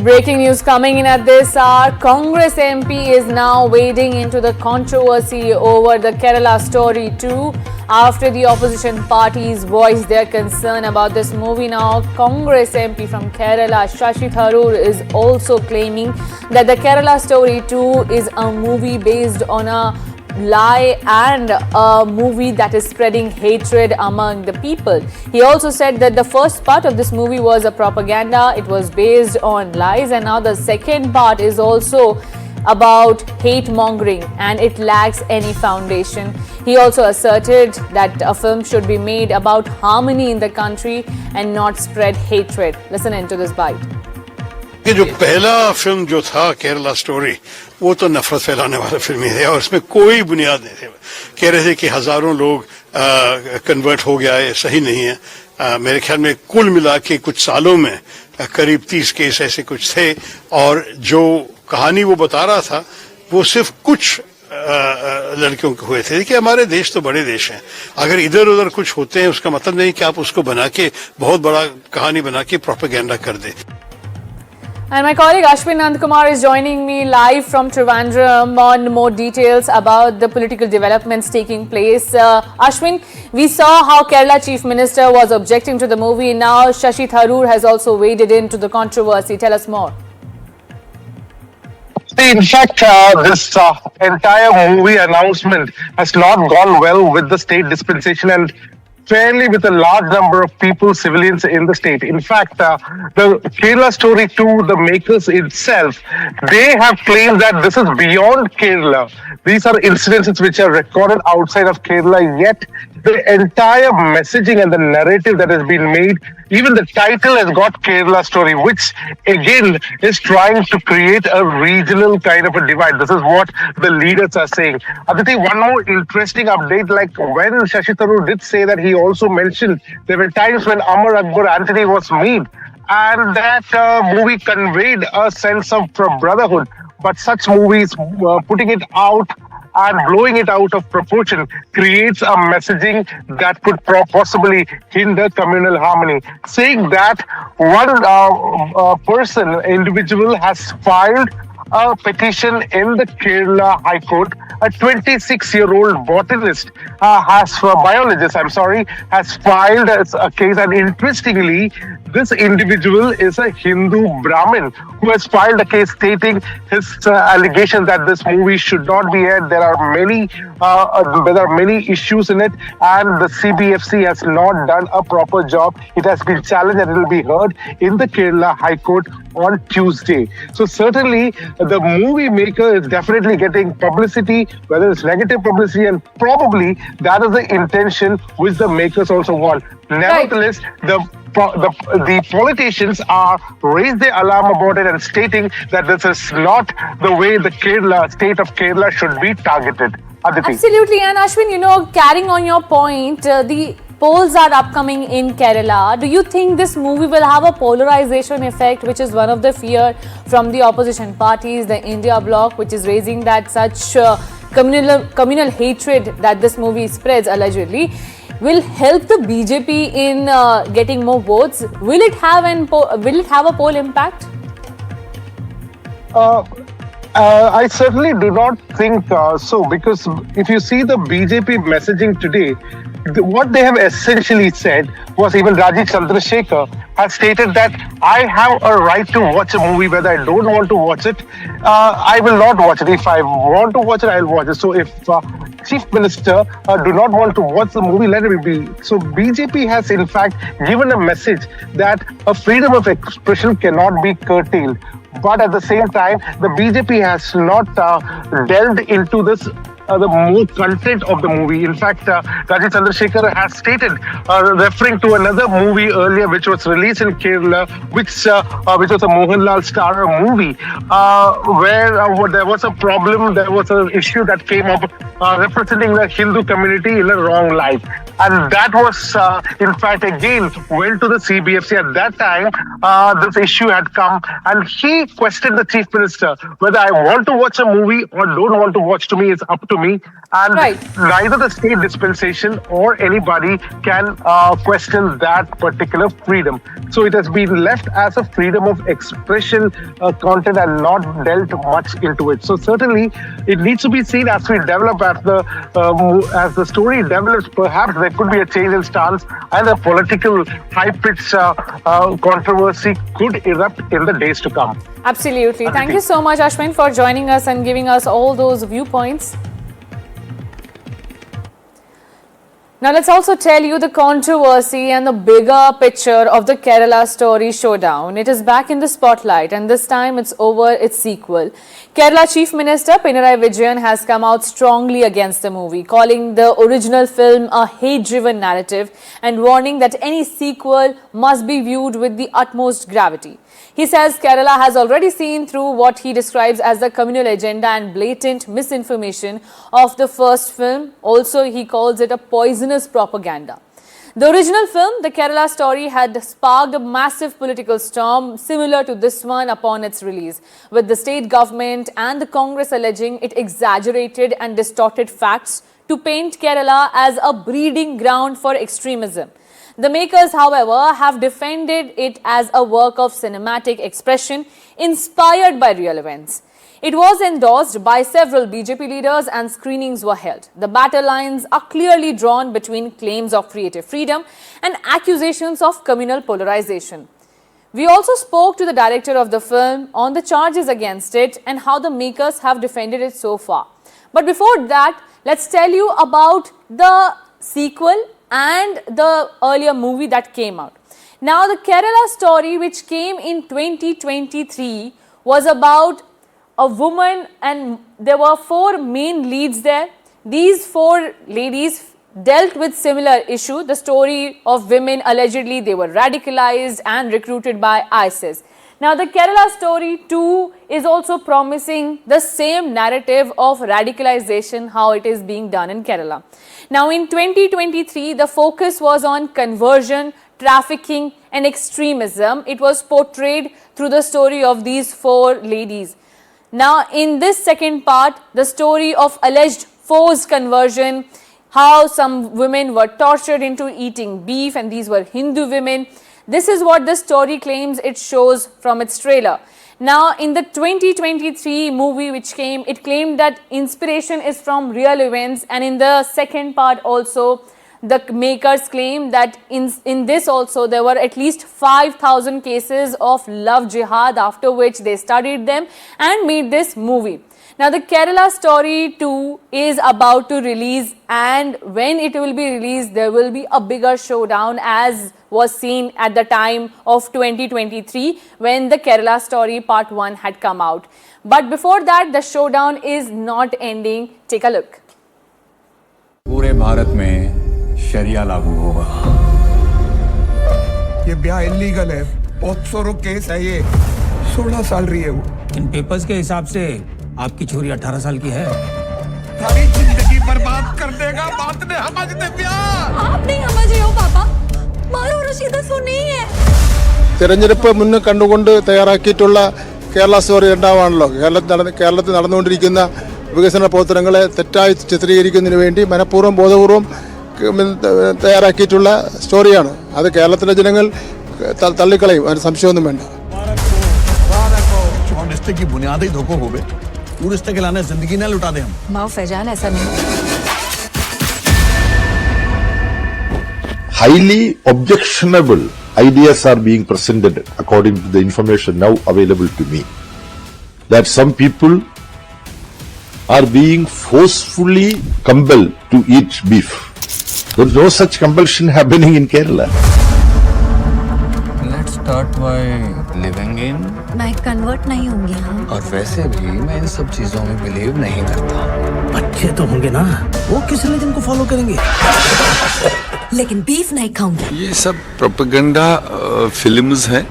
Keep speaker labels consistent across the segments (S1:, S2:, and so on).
S1: Breaking news coming in at this hour. Congress MP is now wading into the controversy over the Kerala Story 2 after the opposition parties voiced their concern about this movie. Now, Congress MP from Kerala, Shashi Tharoor, is also claiming that the Kerala Story 2 is a movie based on a lie and a movie that is spreading hatred among the people. He also said that the first part of this movie was a propaganda, it was based on lies, and now the second part is also about hate mongering and it lacks any foundation. He also asserted that a film should be made about harmony in the country and not spread hatred. Listen into this bite.
S2: कि जो पहला film जो था Kerala story वो तो नफरत फैलाने वाला फिल्म ही है और उसमें कोई बुनियाद नहीं थी। कह रहे थे कि हजारों लोग कन्वर्ट हो गया, ये सही नहीं है। मेरे ख्याल में कुल मिला के कुछ सालों में करीब 30 केस ऐसे कुछ थे और जो कहानी वो बता रहा था वो सिर्फ कुछ लड़कियों के हुए थे कि हमारे देश तो बड़े देश हैं, अगर इधर उधर कुछ होते हैं उसका मतलब नहीं कि आप उसको बना के बहुत बड़ा कहानी बना के प्रोपेगेंडा कर दे।
S1: And my colleague Ashwin Nandkumar is joining me live from Trivandrum on more details about the political developments taking place. Ashwin, we saw how Kerala Chief Minister was objecting to the movie. Now Shashi Tharoor has also waded into the controversy. Tell us more.
S3: In fact, this entire movie announcement has not gone well with the state dispensation and fairly with a large number of people, civilians in the state. In fact, the Kerala Story 2, the makers itself, they have claimed that this is beyond Kerala. These are incidences which are recorded outside of Kerala, yet the entire messaging and the narrative that has been made, even the title has got Kerala Story, which again is trying to create a regional kind of a divide. This is what the leaders are saying. Aditi, one more interesting update, like when Shashi Tharoor did say that, he also mentioned there were times when Amar Akbar Anthony was made and that movie conveyed a sense of brotherhood. But such movies, putting it out and blowing it out of proportion creates a messaging that could possibly hinder communal harmony. Saying that one individual has filed a petition in the Kerala High Court. A 26-year-old biologist, has filed a case, and interestingly, this individual is a Hindu Brahmin who has filed a case stating his allegation that this movie should not be aired. There are many issues in it, and the CBFC has not done a proper job. It has been challenged and it will be heard in the Kerala High Court on Tuesday. So certainly, the movie maker is definitely getting publicity, whether it's negative publicity, and probably that is the intention which the makers also want. Nevertheless, the politicians are raised the alarm about it and stating that this is not the way the state of Kerala should be targeted. Aditi.
S1: Absolutely, and Ashwin, carrying on your point, the polls are upcoming in Kerala. Do you think this movie will have a polarization effect, which is one of the fear from the opposition parties, the India bloc, which is raising that such communal hatred that this movie spreads allegedly will help the BJP in getting more votes? Will it have a poll impact?
S3: I certainly do not think so, because if you see the BJP messaging today, what they have essentially said was, even Rajiv Chandrasekhar has stated that I have a right to watch a movie whether I don't want to watch it. I will not watch it. If I want to watch it, I will watch it. So if Chief Minister do not want to watch the movie, let it be. So BJP has in fact given a message that a freedom of expression cannot be curtailed. But at the same time, the BJP has not delved into this the more content of the movie. In fact, Rajiv Chandrasekhar has stated, referring to another movie earlier which was released in Kerala, which was a Mohanlal star movie, where there was a problem, there was an issue that came up representing the Hindu community in a wrong light. and that was, in fact, again went to the CBFC. At that time, this issue had come, and he questioned the chief minister whether I want to watch a movie or don't want to watch. To me, it's up to me, and neither the state dispensation or anybody can question that particular freedom. So it has been left as a freedom of expression content and not dealt much into it. So certainly, it needs to be seen as we develop, as the story develops. Perhaps there could be a change in stance, and a political high-pitched controversy could erupt in the days to come.
S1: Absolutely. Thank you so much, Ashwin, for joining us and giving us all those viewpoints. Now let's also tell you the controversy and the bigger picture of the Kerala Story showdown. It is back in the spotlight, and this time it's over its sequel. Kerala Chief Minister Pinarayi Vijayan has come out strongly against the movie, calling the original film a hate-driven narrative and warning that any sequel must be viewed with the utmost gravity. He says Kerala has already seen through what he describes as the communal agenda and blatant misinformation of the first film. Also, he calls it a poisonous propaganda. The original film, The Kerala Story, had sparked a massive political storm similar to this one upon its release, with the state government and the Congress alleging it exaggerated and distorted facts to paint Kerala as a breeding ground for extremism. The makers, however, have defended it as a work of cinematic expression inspired by real events. It was endorsed by several BJP leaders and screenings were held. The battle lines are clearly drawn between claims of creative freedom and accusations of communal polarization. We also spoke to the director of the film on the charges against it and how the makers have defended it so far. But before that, let's tell you about the sequel and the earlier movie that came out. Now, the Kerala Story, which came in 2023, was about a woman, and there were 4 main leads there. These 4 ladies dealt with similar issue, the story of women allegedly they were radicalized and recruited by ISIS. Now, the Kerala Story 2 is also promising the same narrative of radicalization, how it is being done in Kerala. Now, in 2023, the focus was on conversion, trafficking and extremism. It was portrayed through the story of these 4 ladies. Now, in this second part, the story of alleged forced conversion, how some women were tortured into eating beef, and these were Hindu women. This is what the story claims it shows from its trailer. Now, in the 2023 movie which came, it claimed that inspiration is from real events, and in the second part also, the makers claim that in this also there were at least 5,000 cases of love jihad, after which they studied them and made this movie. Now, the Kerala Story 2 is about to release, and when it will be released, there will be a bigger showdown as was seen at the time of 2023 when the Kerala Story Part 1 had come out. But before that, the showdown is not ending. Take a look.
S4: पूरे भारत में शरिया लागू होगा।
S5: ये ब्याह illegal है, POCSO case है ये। 16 साल रही है वो।
S6: इन पेपर्स के हिसाब से आपकी छोरी 18 साल की है।
S5: सारी जिंदगी बर्बाद कर देगा, बात ने समझते ब्याह।
S7: आप नहीं समझ रहे हो पापा, मारो रशीदा सो नहीं है।
S8: തെരഞ്ഞെടുപ്പ് മുന്നിൽ കണ്ടുകൊണ്ട് തയ്യാറാക്കിയിട്ടുള്ള കേരള സ്റ്റോറി രണ്ടാമാണല്ലോ. കേരളത്തിൽ നടന്നുകൊണ്ടിരിക്കുന്ന വികസന പ്രവർത്തനങ്ങളെ തെറ്റായി ചിത്രീകരിക്കുന്നതിന് വേണ്ടി മനഃപൂർവ്വം ബോധപൂർവം തയ്യാറാക്കിയിട്ടുള്ള സ്റ്റോറിയാണ്. അത് കേരളത്തിലെ ജനങ്ങൾ തള്ളിക്കളയും, അതിന് സംശയമൊന്നും വേണ്ട.
S6: रिश्ते की बुनियादी धोखो हो गए, वो रिश्ते के लाने जिंदगी ना लुटा दे हम।
S7: माँ फैजान ऐसा नहीं।
S9: Highly objectionable ideas are being presented according to the information now available to me, that some people are being forcefully compelled to eat beef. There is no such compulsion happening in Kerala.
S4: Let's start by living in.
S7: मैं convert नहीं होंगी। हाँ।
S4: और वैसे भी मैं इन सब चीजों में बिलीव नहीं करता।
S6: बच्चे तो होंगे ना, वो किस रिलीजन को फॉलो करेंगे?
S7: लेकिन बीफ नहीं खाऊंगी।
S10: ये सब प्रोपेगेंडा फिल्म्स हैं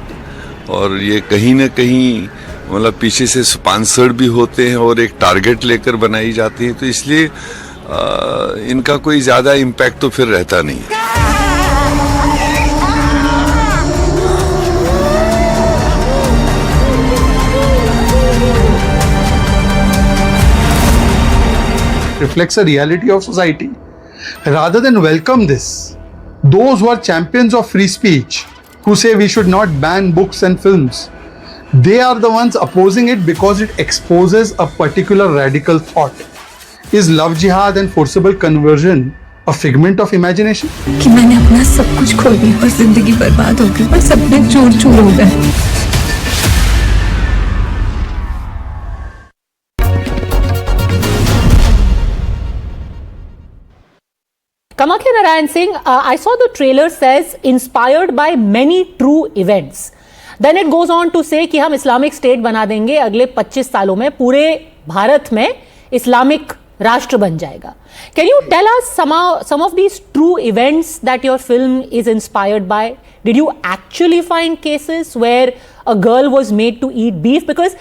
S10: और ये कहीं ना कहीं मतलब पीछे से स्पॉन्सर्ड भी होते हैं और एक टारगेट लेकर बनाई जाती हैं, तो इसलिए इनका कोई ज्यादा इम्पैक्ट तो फिर रहता नहीं।
S11: Reflects a reality of society. Rather than welcome this, those who are champions of free speech, who say we should not ban books and films, they are the ones opposing it because it exposes a particular radical thought. Is love jihad and forcible conversion a figment of imagination?
S7: कि मैंने अपना सब कुछ खो दिया और जिंदगी बर्बाद हो गई और सपने चूर चूर हो गए।
S12: Kamakhya Narayan Singh, I saw the trailer says inspired by many true events. Then it goes on to say कि हम इस्लामिक स्टेट बना देंगे अगले 25 सालों में, पूरे भारत में इस्लामिक राष्ट्र बन जाएगा. Can you tell us some of these true events that your film is inspired by? Did you actually find cases where a girl was made to eat beef? Because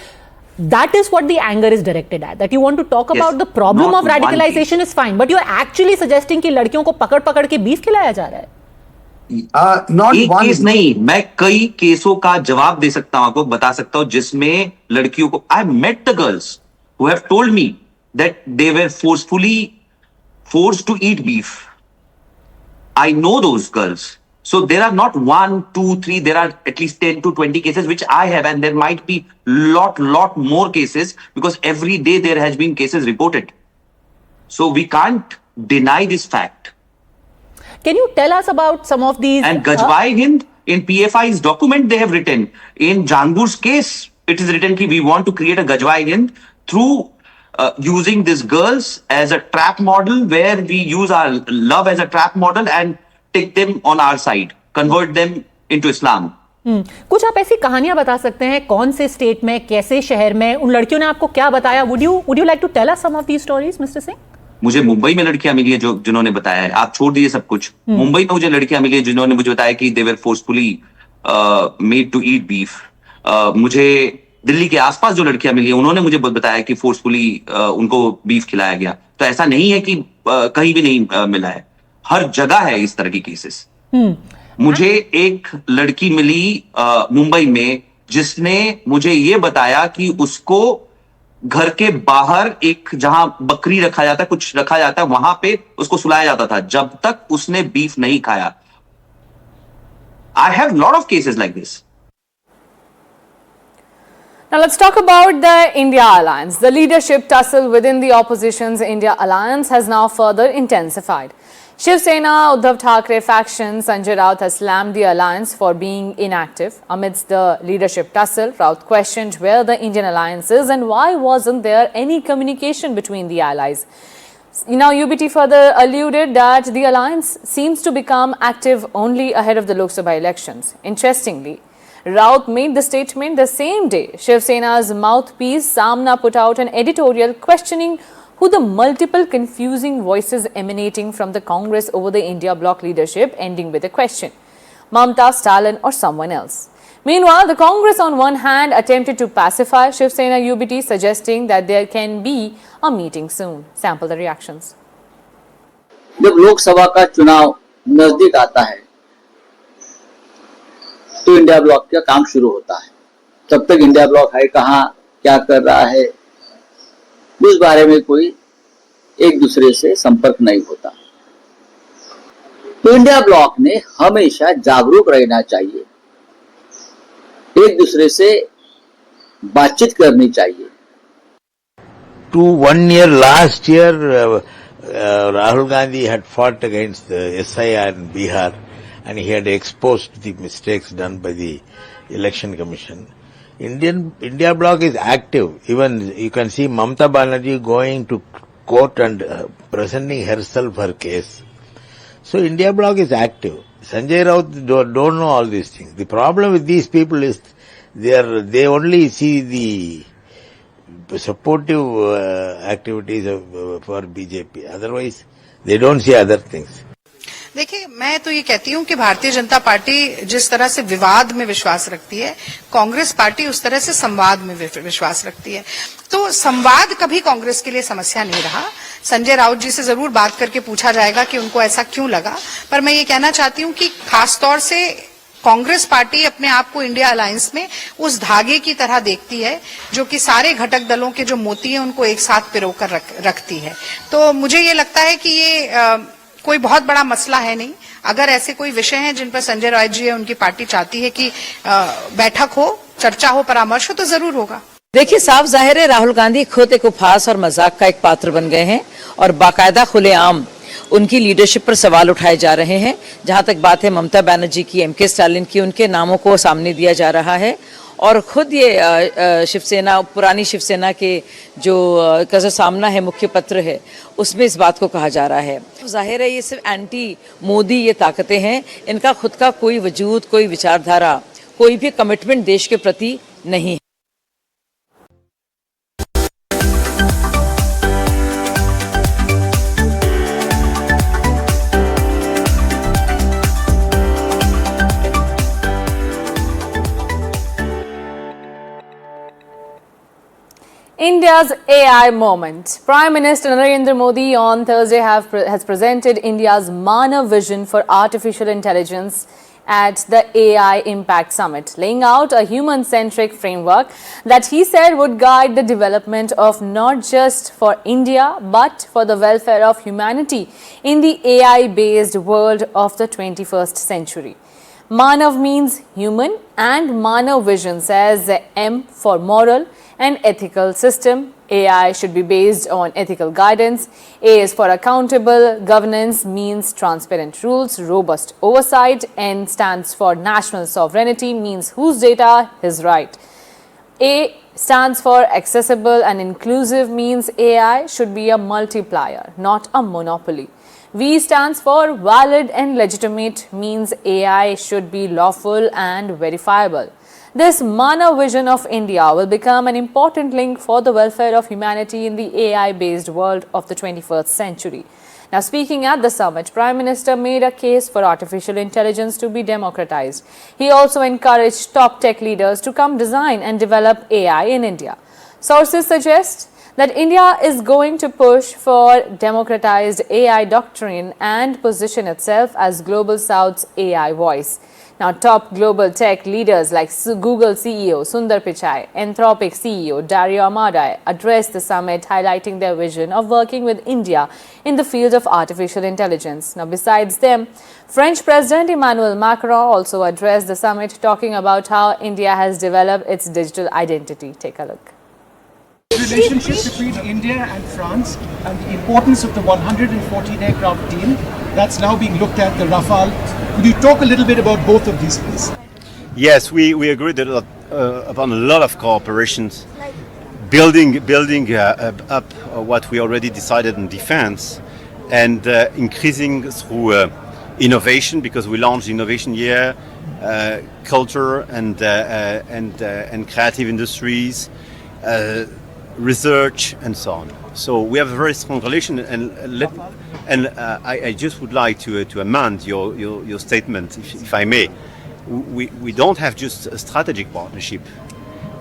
S12: that is what the anger is directed at. That you want to talk about the problem of radicalization is fine, but you're actually suggesting कि लड़कियों को पकड़ के beef खिलाया जा रहा है.
S13: एक केस नहीं, मैं कई केसों का जवाब दे सकता हूं, आपको बता सकता हूं जिसमें लड़कियों को, I met the girls who have told me that they were forced to eat beef. I know those girls. So there are not 1, 2, 3, there are at least 10 to 20 cases which I have, and there might be lot more cases because every day there has been cases reported. So we can't deny this fact.
S12: Can you tell us about some of these?
S13: And Gajwai Hind, in PFI's document they have written, in Jangur's case, it is written that we want to create a Gajwai Hind through using these girls as a trap model, where we use our love as a trap model and take them on our side, convert them into Islam.
S12: कुछ आप ऐसी कहानियां बता सकते हैं, कौन से state में, कैसे शहर में, उन लड़कियों ने आपको क्या बताया? Would you like to tell us some of these stories, Mr. Singh?
S13: मुझे मुंबई में लड़कियां मिली है जिन्होंने बताया है, आप छोड़ दीजिए सब कुछ. मुंबई में मुझे लड़कियां मिली है जिन्होंने मुझे बताया कि they were forcefully made to eat beef. मुझे दिल्ली के आसपास जो लड़कियां मिली है उन्होंने मुझे बताया कि फोर्सफुली उनको बीफ खिलाया गया. तो ऐसा नहीं है कि कहीं भी नहीं मिला है, हर जगह है इस तरह की केसेस. मुझे एक लड़की मिली मुंबई में जिसने मुझे ये बताया कि उसको घर के बाहर एक जहां बकरी रखा जाता है, कुछ रखा जाता है, वहां पे उसको सुलाया जाता था जब तक उसने बीफ नहीं खाया. I have lot of cases like this.
S1: Now let's talk about the India Alliance. The leadership tussle within the opposition's India Alliance has now further intensified. Shiv Sena, Uddhav Thackeray faction, Sanjay Raut has slammed the alliance for being inactive. Amidst the leadership tussle, Raut questioned where the Indian alliance is and why wasn't there any communication between the allies. Now UBT further alluded that the alliance seems to become active only ahead of the Lok Sabha elections. Interestingly, Raut made the statement the same day Shiv Sena's mouthpiece Samna put out an editorial questioning who the multiple confusing voices emanating from the Congress over the India bloc leadership, ending with a question: Mamta, Stalin or someone else? Meanwhile, the Congress on one hand attempted to pacify Shiv Sena UBT, suggesting that there can be a meeting soon. Sample the reactions.
S14: जब लोकसभा का चुनाव नजदीक आता है तो India block का काम शुरू होता है. तब तक इंडिया ब्लॉक है कहाँ, क्या कर रहा है, उस बारे में कोई एक दूसरे से संपर्क नहीं होता. तो इंडिया ब्लॉक ने हमेशा जागरूक रहना चाहिए, एक दूसरे से बातचीत करनी चाहिए.
S15: To 1 year last year, Rahul Gandhi had fought against the SIR in Bihar, and he had exposed the mistakes done by the election commission. India bloc is active. Even you can see Mamta Banerjee going to court and presenting herself her case. So India bloc is active. Sanjay Raut don't know all these things. The problem with these people is they only see the supportive activities for BJP. Otherwise, they don't see other things.
S16: देखिए, मैं तो ये कहती हूं कि Bharatiya Janata party जिस तरह से विवाद में विश्वास रखती है, कांग्रेस पार्टी उस तरह से संवाद में विश्वास रखती है। तो संवाद कभी कांग्रेस के लिए समस्या नहीं रहा। संजय राउत जी से जरूर बात करके पूछा जाएगा कि उनको ऐसा क्यों लगा, पर मैं ये कहना चाहती हूं कि खासतौर से कांग्रेस पार्टी अपने आप को इंडिया अलायंस में उस धागे की तरह देखती है जो कि सारे घटक दलों के जो मोती हैं उनको एक साथ पिरोकर रखती है। तो मुझे ये लगता है कि ये कोई बहुत बड़ा मसला है नहीं। अगर ऐसे कोई विषय हैं जिन पर संजय राउत जी उनकी पार्टी चाहती है कि बैठक हो, चर्चा हो, परामर्श हो, तो जरूर होगा।
S17: देखिए, साफ जाहिर है राहुल गांधी खुद एक उपहास और मजाक का एक पात्र बन गए हैं और बाकायदा खुलेआम उनकी लीडरशिप पर सवाल उठाए जा रहे हैं। जहां तक बात है ममता बनर्जी की, एमके स्टालिन की, उनके नामों को सामने दिया जा रहा है और खुद ये शिवसेना, पुरानी शिवसेना के जो का जो सामना है, मुख्य पत्र है, उसमें इस बात को कहा जा रहा है। जाहिर है ये सिर्फ एंटी मोदी ये ताकतें हैं, इनका खुद का कोई वजूद, कोई विचारधारा, कोई भी कमिटमेंट देश के प्रति नहीं है।
S1: India's AI moment. Prime Minister Narendra Modi on Thursday has presented India's Manav vision for artificial intelligence at the AI Impact Summit, laying out a human-centric framework that he said would guide the development of not just for India but for the welfare of humanity in the AI-based world of the 21st century. Manav means human and Manav vision says M for moral and ethical system. AI should be based on ethical guidance. A is for accountable governance, means transparent rules, robust oversight. N stands for national sovereignty, means whose data is right. A stands for accessible and inclusive, means AI should be a multiplier, not a monopoly. V stands for valid and legitimate, means AI should be lawful and verifiable. This Manav vision of India will become an important link for the welfare of humanity in the AI-based world of the 21st century. Now, speaking at the summit, Prime Minister made a case for artificial intelligence to be democratized. He also encouraged top tech leaders to come design and develop AI in India. Sources suggest that India is going to push for democratized AI doctrine and position itself as Global South's AI voice. Now, top global tech leaders like Google CEO Sundar Pichai, Anthropic CEO Dario Amodei addressed the summit, highlighting their vision of working with India in the field of artificial intelligence. Now, besides them, French President Emmanuel Macron also addressed the summit, talking about how India has developed its digital identity. Take a look.
S18: Relationship between India and France and the importance of the 114 aircraft deal that's now being looked at, the Rafale. Could you talk a little bit about both of these, please?
S19: Yes, we agreed upon a lot of cooperations, building up what we already decided in defense, and increasing through innovation, because we launched Innovation Year, culture and creative industries, research, and so on. So we have a very strong relation, and I just would like to amend your statement, if I may. We don't have just a strategic partnership.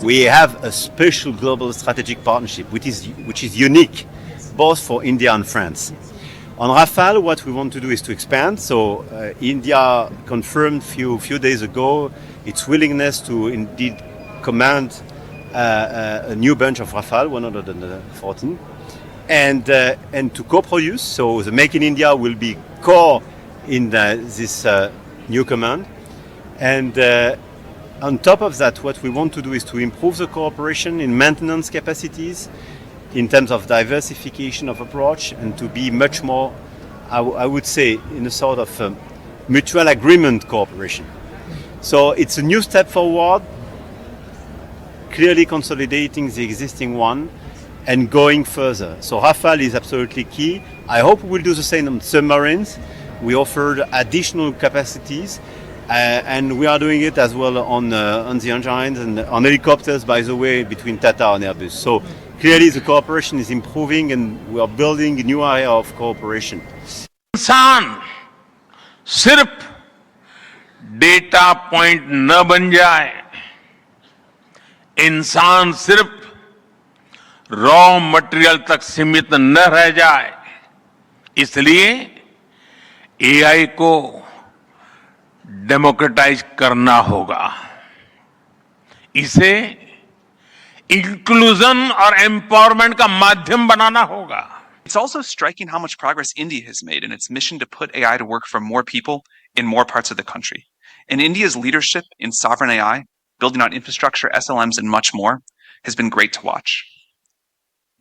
S19: We have a special global strategic partnership, which is unique, both for India and France. On Rafale, what we want to do is to expand. So India confirmed few days ago its willingness to indeed command a new bunch of Rafale, 114, and to co-produce. So the Make in India will be core in this new command. And on top of that, what we want to do is to improve the cooperation in maintenance capacities, in terms of diversification of approach, and to be much more, I would say, in a sort of mutual agreement cooperation. So it's a new step forward, clearly consolidating the existing one and going further. So Rafale is absolutely key. I hope we will do the same on submarines. We offered additional capacities, and we are doing it as well on the engines and on helicopters, by the way, between Tata and Airbus. So clearly the cooperation is improving, and we are building a new area of cooperation.
S15: इंसान सिर्फ data point न बन जाए, इंसान सिर्फ raw material तक सीमित न रह जाए, इसलिए एआई को डेमोक्रेटाइज करना होगा, इसे इंक्लूजन और एम्पावरमेंट का माध्यम बनाना होगा।
S20: It's also striking how much progress India has made in its mission to put AI to work for more people in more parts of the country. And India's leadership in sovereign AI, building on infrastructure, SLMs, and much more, has been great to watch.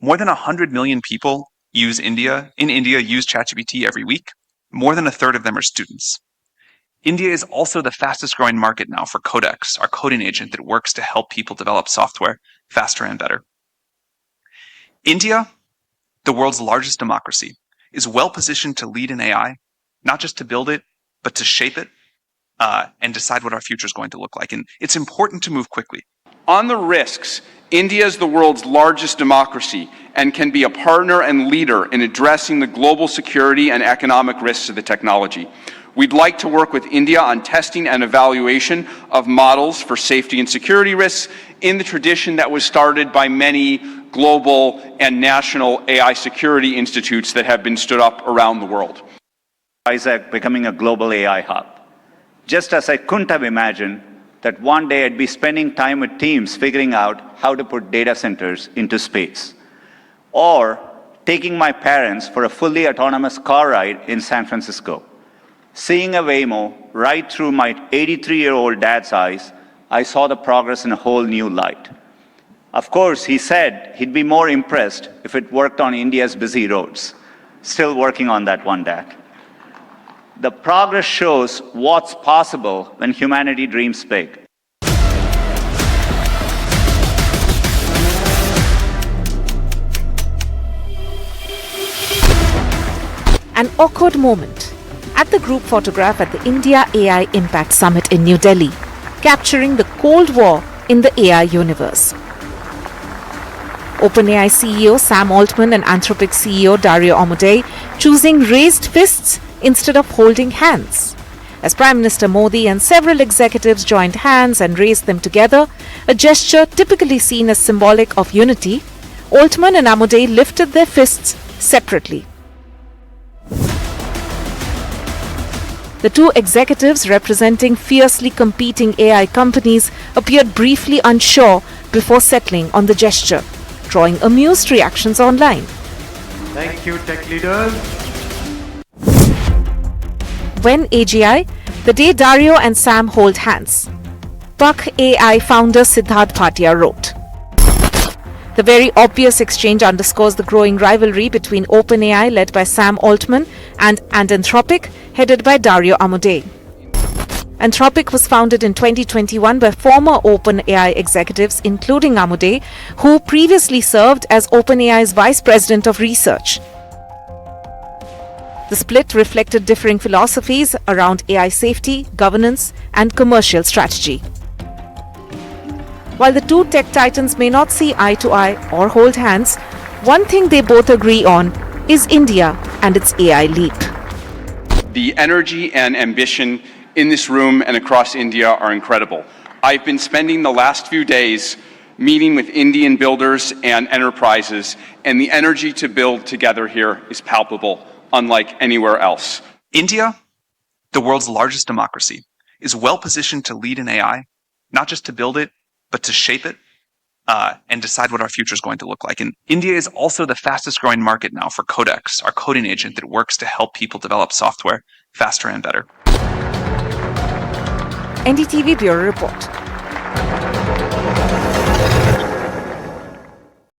S20: More than 100 million people use ChatGPT every week. More than a third of them are students. India is also the fastest growing market now for Codex, our coding agent that works to help people develop software faster and better. India, the world's largest democracy, is well positioned to lead in AI, not just to build it, but to shape it and decide what our future is going to look like. And it's important to move quickly.
S21: On the risks, India is the world's largest democracy and can be a partner and leader in addressing the global security and economic risks of the technology. We'd like to work with India on testing and evaluation of models for safety and security risks in the tradition that was started by many global and national AI security institutes that have been stood up around the world.
S22: Isaac becoming a global AI hub. Just as I couldn't have imagined that one day I'd be spending time with teams figuring out how to put data centers into space. Or taking my parents for a fully autonomous car ride in San Francisco. Seeing a Waymo right through my 83-year-old dad's eyes, I saw the progress in a whole new light. Of course, he said he'd be more impressed if it worked on India's busy roads. Still working on that one, Dad. The progress shows what's possible when humanity dreams big.
S23: An awkward moment at the group photograph at the India AI Impact Summit in New Delhi, capturing the Cold War in the AI universe. OpenAI CEO Sam Altman and Anthropic CEO Dario Amodei choosing raised fists instead of holding hands. As Prime Minister Modi and several executives joined hands and raised them together, a gesture typically seen as symbolic of unity, Altman and Amodei lifted their fists separately. The two executives representing fiercely competing AI companies appeared briefly unsure before settling on the gesture, drawing amused reactions online.
S22: Thank you, tech leaders.
S23: When AGI, the day Dario and Sam hold hands. Puck AI founder Siddharth Bhatia wrote, "The very obvious exchange underscores the growing rivalry between OpenAI led by Sam Altman and Anthropic headed by Dario Amodei. Anthropic was founded in 2021 by former OpenAI executives including Amodei, who previously served as OpenAI's Vice President of Research. The split reflected differing philosophies around AI safety, governance, and commercial strategy. While the two tech titans may not see eye to eye or hold hands, one thing they both agree on is India and its AI leap.
S21: The energy and ambition in this room and across India are incredible. I've been spending the last few days meeting with Indian builders and enterprises, and the energy to build together here is palpable, unlike anywhere else.
S20: India, the world's largest democracy, is well positioned to lead in AI, not just to build it, but to shape it and decide what our future is going to look like. And India is also the fastest growing market now for Codex, our coding agent that works to help people develop software faster and better.
S23: NDTV Bureau Report.